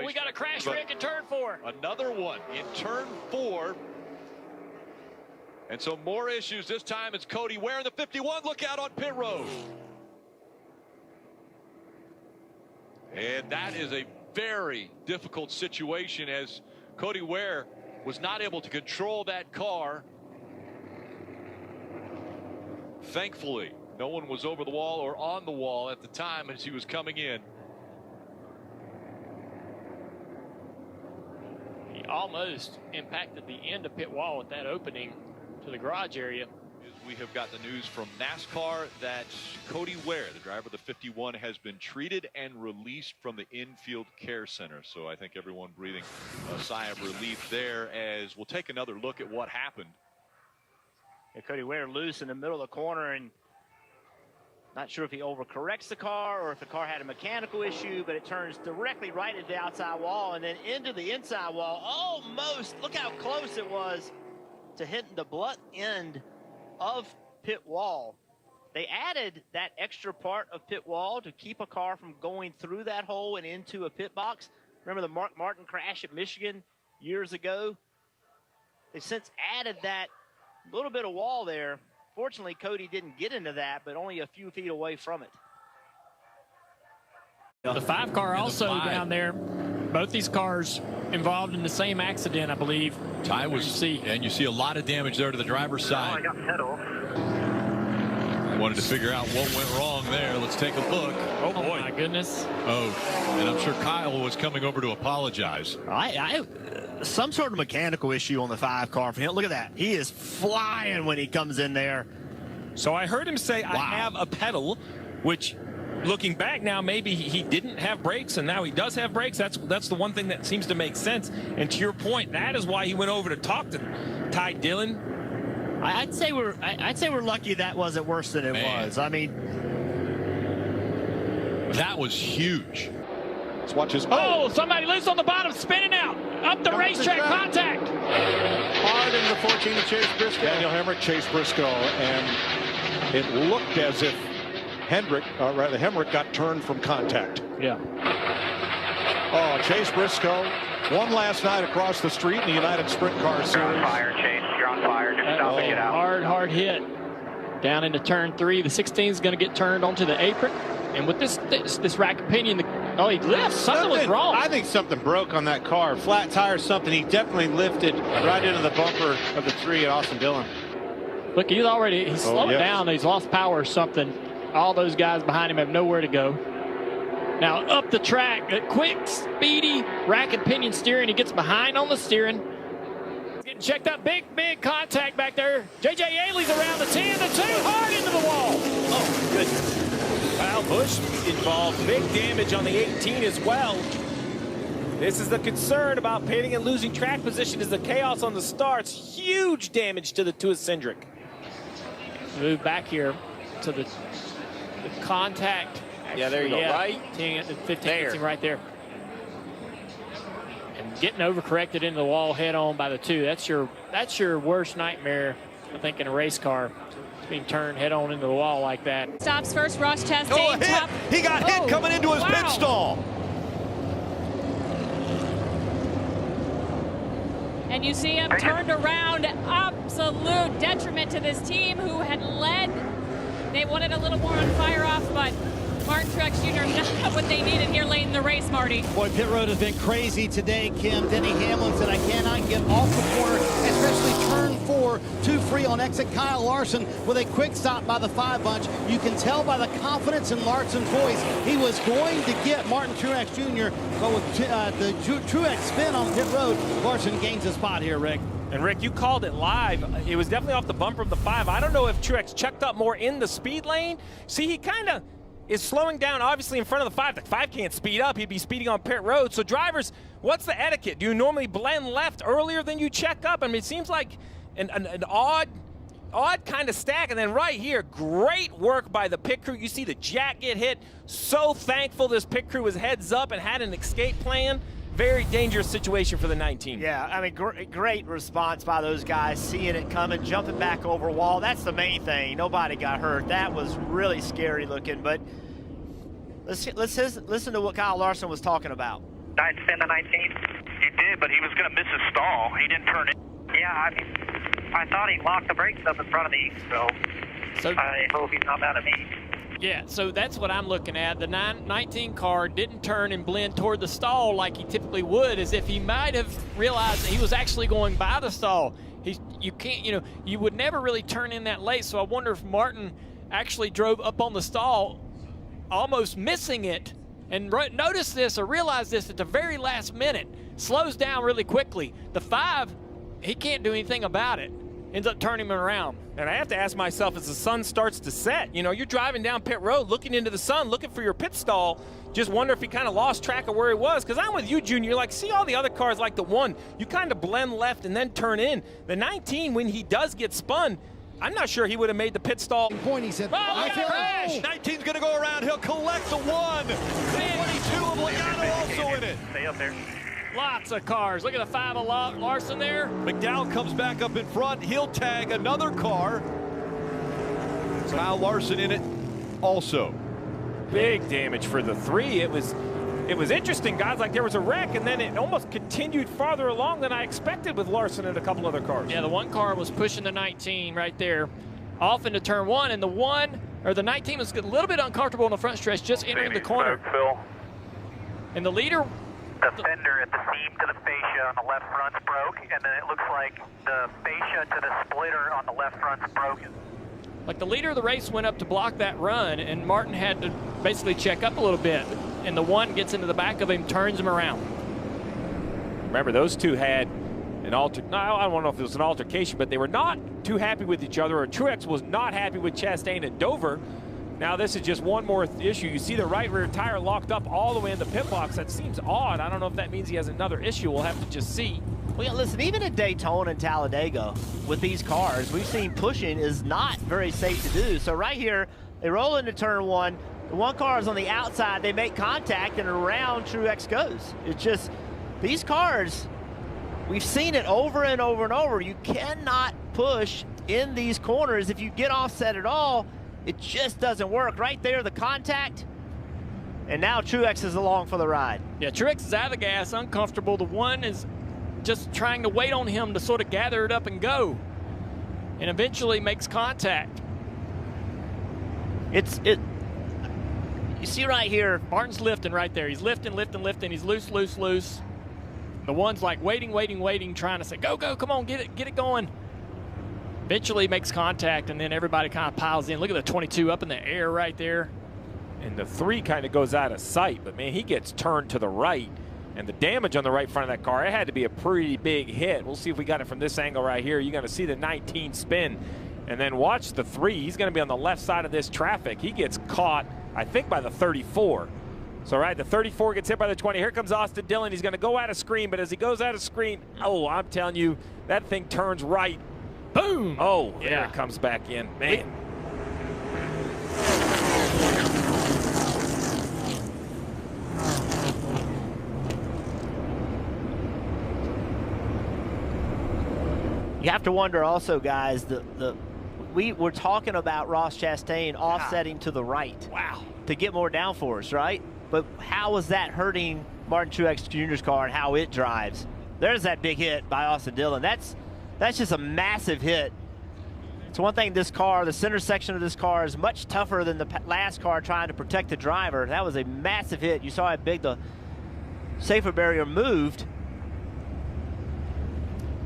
we got a crash wreck in turn 4. Another one in turn 4. And so more issues. This time it's Cody Ware in the 51. Look out on pit road. And that is a very difficult situation as Cody Ware was not able to control that car. Thankfully, no one was over the wall or on the wall at the time as he was coming in. He almost impacted the end of pit wall with that opening to the garage area. We have got the news from NASCAR that Cody Ware, the driver of the 51, has been treated and released from the infield care center. So I think everyone breathing a sigh of relief there as we'll take another look at what happened. Yeah, Cody Ware loose in the middle of the corner, and not sure if he overcorrects the car or if the car had a mechanical issue, but it turns directly right into the outside wall and then into the inside wall. Almost, look how close it was to hitting the blunt end of pit wall. They added that extra part of pit wall to keep a car from going through that hole and into a pit box. Remember the Mark Martin crash at Michigan years ago? They've since added that little bit of wall there. Fortunately, Cody didn't get into that, but only a few feet away from it. The 5 car also down there. Both these cars involved in the same accident, I believe. Ty was, and you see a lot of damage there to the driver's side. I got pedal. I wanted to figure out what went wrong there. Let's take a look. Oh boy, my goodness. Oh, and I'm sure Kyle was coming over to apologize. Some sort of mechanical issue on the 5 car for him. Look at that. He is flying when he comes in there. So I heard him say, wow, I have a pedal, which looking back now, maybe he didn't have brakes and now he does have brakes. That's the one thing that seems to make sense. And to your point, that is why he went over to talk to Ty Dillon. I'd say we're lucky that wasn't worse than it was. I mean, that was huge. Let's watch his. Oh, somebody loose on the bottom, spinning out. Up the racetrack, contact. Hard into the 14 of Chase Briscoe. Daniel Hemrick, Chase Briscoe, and it looked as if Hemrick got turned from contact. Yeah. Oh, Chase Briscoe won last night across the street in the United Sprint Car Series. You're on fire, Chase. You're on fire. Just stop and get out. Hard hit. Down into turn 3. The 16 is going to get turned onto the apron. And with this rack of pinion, he lifts. Something was wrong. I think something broke on that car. Flat tire, something. He definitely lifted right into the bumper of the tree at Austin Dillon. Look, he's slowed down. He's lost power or something. All those guys behind him have nowhere to go. Now up the track, a quick, speedy rack and pinion steering. He gets behind on the steering. He's getting checked up. Big contact back there. J.J. Yaley's around the 10, the 2, hard into the wall. Oh, goodness. Kyle Busch involved. Big damage on the 18 as well. This is the concern about pitting and losing track position is the chaos on the starts. Huge damage to his Cindric. Move back here to the contact. Yeah, there you go. Right? 15 there. Right there. And getting overcorrected into the wall head on by the 2. That's your worst nightmare, I think, in a race car. Being turned head on into the wall like that. Stops first, Ross Chastain. Oh, a hit. He got hit coming into his pit stall. And you see him turned around. Absolute detriment to this team who had led. They wanted a little more on fire off, but Martin Truex Jr. not what they needed here late in the race, Marty. Boy, pit road has been crazy today, Kim. Denny Hamlin said, I cannot get off the corner, especially turn 4, 2 free on exit. Kyle Larson with a quick stop by the 5 bunch. You can tell by the confidence in Larson's voice he was going to get Martin Truex Jr. But with the Truex spin on pit road, Larson gains a spot here, Rick. And Rick, you called it live. It was definitely off the bumper of the 5. I don't know if Truex checked up more in the speed lane. See, he kind of is slowing down, obviously, in front of the 5. The 5 can't speed up. He'd be speeding on pit road. So drivers, what's the etiquette? Do you normally blend left earlier than you check up? I mean, it seems like an odd kind of stack. And then right here, great work by the pit crew. You see the jack get hit. So thankful this pit crew was heads up and had an escape plan. Very dangerous situation for the 19. Yeah, I mean, great response by those guys, seeing it coming, jumping back over wall. That's the main thing. Nobody got hurt. That was really scary looking, but let's listen to what Kyle Larson was talking about. 910 to 19? He did, but he was going to miss his stall. He didn't turn in. Yeah, I thought he locked the brakes up in front of me, so I hope he's not mad at me. Yeah, so that's what I'm looking at. The 19 car didn't turn and blend toward the stall like he typically would, as if he might have realized that he was actually going by the stall. You can't, you would never really turn in that late, so I wonder if Martin actually drove up on the stall, almost missing it, and noticed this or realized this at the very last minute, slows down really quickly. The 5, he can't do anything about it. Ends up turning him around. And I have to ask myself, as the sun starts to set, you're driving down pit road, looking into the sun, looking for your pit stall. Just wonder if he kind of lost track of where he was. Because I'm with you, Junior. Like, see all the other cars, like the 1, you kind of blend left and then turn in. The 19, when he does get spun, I'm not sure he would have made the pit stall. Point, he said, I feel crash. 19's going to go around. He'll collect the 1. The 22 of Logano also in it. Stay up there. Lots of cars. Look at the 5 of Larson there. McDowell comes back up in front. He'll tag another car. Kyle Larson in it also. Big damage for the 3. It was interesting, guys. Like, there was a wreck, and then it almost continued farther along than I expected with Larson and a couple other cars. Yeah, the 1 car was pushing the 19 right there off into turn 1, and the 19 was a little bit uncomfortable in the front stretch, just entering the corner. And the leader... The fender at the seam to the fascia on the left front's broke, and then it looks like the fascia to the splitter on the left front's broken. Like, the leader of the race went up to block that run, and Martin had to basically check up a little bit. And the 1 gets into the back of him, turns him around. Remember, those 2 had an I don't know if it was an altercation, but they were not too happy with each other, or Truex was not happy with Chastain at Dover. Now this is just one more issue. You see the right rear tire locked up all the way in the pit box. That seems odd. I don't know if that means he has another issue. We'll have to just see. Well, listen, even at Daytona and Talladega with these cars, we've seen pushing is not very safe to do. So right here, they roll into turn 1. The 1 car is on the outside. They make contact, and around Truex goes. It's just, these cars, we've seen it over and over and over. You cannot push in these corners. If you get offset at all, it just doesn't work. Right there, the contact, and now Truex is along for the ride. Yeah, Truex is out of the gas, uncomfortable. The 1 is just trying to wait on him to sort of gather it up and go, and eventually makes contact. You see right here, Martin's lifting right there. He's lifting. He's loose. The 1's like waiting, trying to say, go, come on, get it going. Eventually makes contact, and then everybody kind of piles in. Look at the 22 up in the air right there. And the 3 kind of goes out of sight, but man, he gets turned to the right. And the damage on the right front of that car, it had to be a pretty big hit. We'll see if we got it from this angle right here. You're going to see the 19 spin. And then watch the 3. He's going to be on the left side of this traffic. He gets caught, I think, by the 34. So, right, the 34 gets hit by the 20. Here comes Austin Dillon. He's going to go out of screen, but as he goes out of screen, oh, I'm telling you, that thing turns right. Boom! Oh, yeah. There it comes back in. Man. You have to wonder also, guys, we were talking about Ross Chastain offsetting to the right. Wow. To get more downforce, right? But how was that hurting Martin Truex Jr.'s car and how it drives? There's that big hit by Austin Dillon. That's just a massive hit. It's one thing, this car, the center section of this car is much tougher than the last car trying to protect the driver. That was a massive hit. You saw how big the safety barrier moved.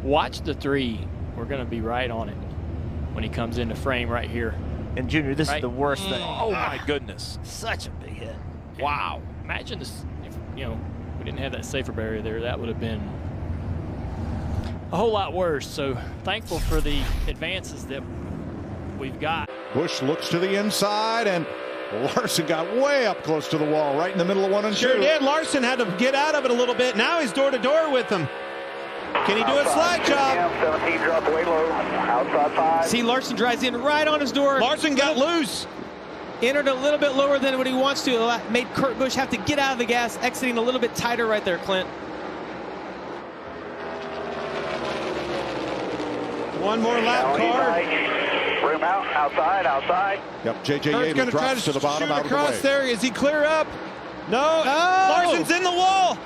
Watch the 3. We're going to be right on it when he comes into frame right here. And Junior, this is the worst thing. Oh my goodness. Such a big hit. Wow. Imagine this, if we didn't have that safety barrier there, that would have been a whole lot worse. So thankful for the advances that we've got. Busch looks to the inside, and Larson got way up close to the wall, right in the middle of 1 and 2. Sure did. Larson had to get out of it a little bit. Now he's door to door with him. Can he do a slide job? 17 drop way low. Outside 5. See, Larson drives in right on his door. Larson got loose. Entered a little bit lower than what he wants to. Made Kurt Busch have to get out of the gas, exiting a little bit tighter right there, Clint. One more lap, car. Room out, outside. Yep, J.J. Yates drops to the bottom, out of the way. Across there. Is he clear up? No. Oh! Larson's in the wall.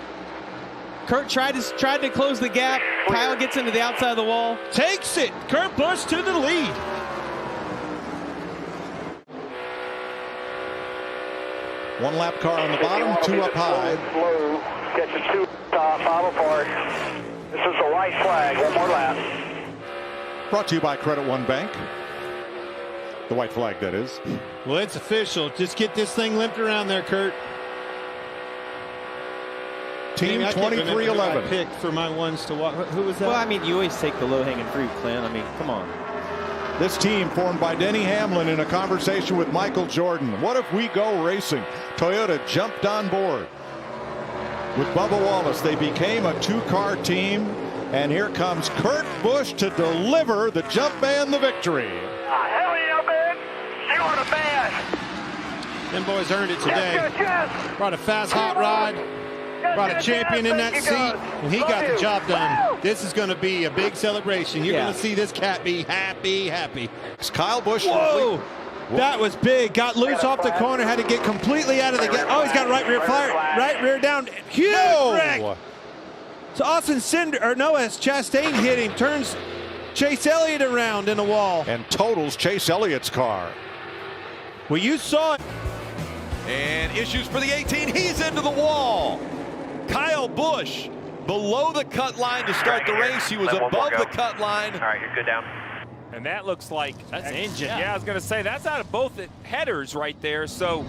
Kurt tried to close the gap. Kyle gets into the outside of the wall. Takes it. Kurt Busch to the lead. One lap car on the bottom, two up high. Slow, catching 2 top, 5 apart. This is the white flag. One more lap. Brought to you by Credit One Bank. The white flag, that is. Well, it's official. Just get this thing limped around there, Kurt. Team 2311. Pick for my ones to walk. Who was that? Well, I mean, you always take the low-hanging fruit, Clint. I mean, come on. This team formed by Denny Hamlin in a conversation with Michael Jordan. What if we go racing? Toyota jumped on board. With Bubba Wallace, they became a 2-car team. And here comes Kurt Busch to deliver the jump man the victory. Hell yeah, man. You are the best. Them boys earned it today. Yes. Brought a fast hot rod. Brought a champion in that seat, and he got the job done. This is going to be a big celebration. You're going to see this cat be happy, happy. It's Kyle Busch. Whoa! That was big. Got loose off the corner, had to get completely out of the gap. Oh, he's got right rear fire. Right rear down. Huge wreck. So Austin as Chastain hit him, turns Chase Elliott around in the wall. And totals Chase Elliott's car. Well, you saw it. And issues for the 18. He's into the wall. Kyle Busch below the cut line to start the race. He was above the cut line. All right, you're good down. And that looks like that's engine. Yeah, I was going to say that's out of both headers right there. So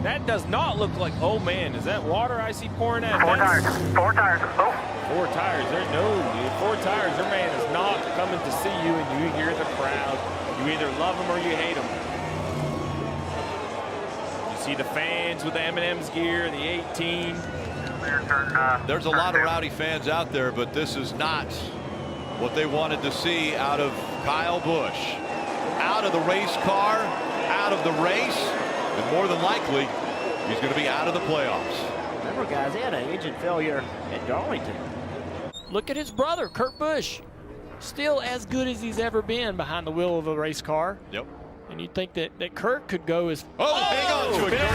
that does not look like. Oh man, is that water I see pouring out? 4 tires. 4 tires. Oh. 4 tires. There's no 4 tires. Their man is not coming to see you, and you hear the crowd. You either love them or you hate them. You see the fans with the M&M's gear, the 18. There's a lot of rowdy fans out there, but this is not what they wanted to see out of Kyle Busch. Out of the race car, out of the race, and more than likely, he's going to be out of the playoffs. Remember, guys, they had an engine failure at Darlington. Look at his brother, Kurt Busch. Still as good as he's ever been behind the wheel of a race car. Yep. And you'd think that Kurt could go as... hang on to it, Kurt.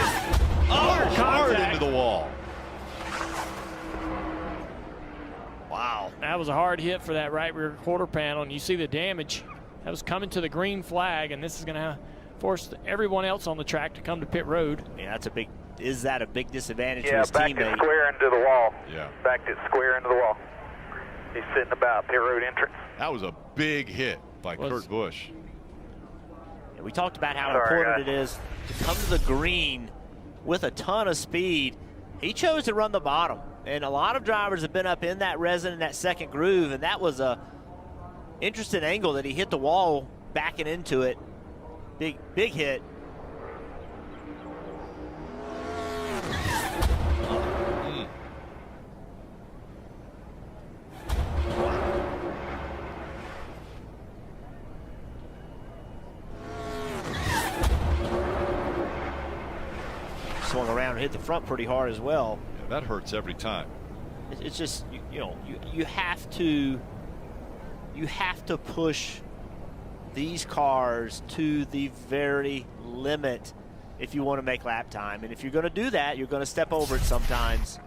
Hard into the wall. Wow. That was a hard hit for that right rear quarter panel, and you see the damage. That was coming to the green flag, and this is going to force everyone else on the track to come to pit road. Yeah, that's a big. Is that a big disadvantage to Yeah, his back teammate? it square into the wall. Yeah. Backed it square into the wall. He's sitting about pit road entrance. That was a big hit by Kurt Busch. Yeah, we talked about how important it is to come to the green with a ton of speed. He chose to run the bottom, and a lot of drivers have been up in that resin in that second groove, and that was a interesting angle that he hit the wall backing into it. Big hit. Swung around and hit the front pretty hard as well. Yeah, that hurts every time. It's just you have to push these cars to the very limit if you want to make lap time, and if you're going to do that, you're going to step over it sometimes.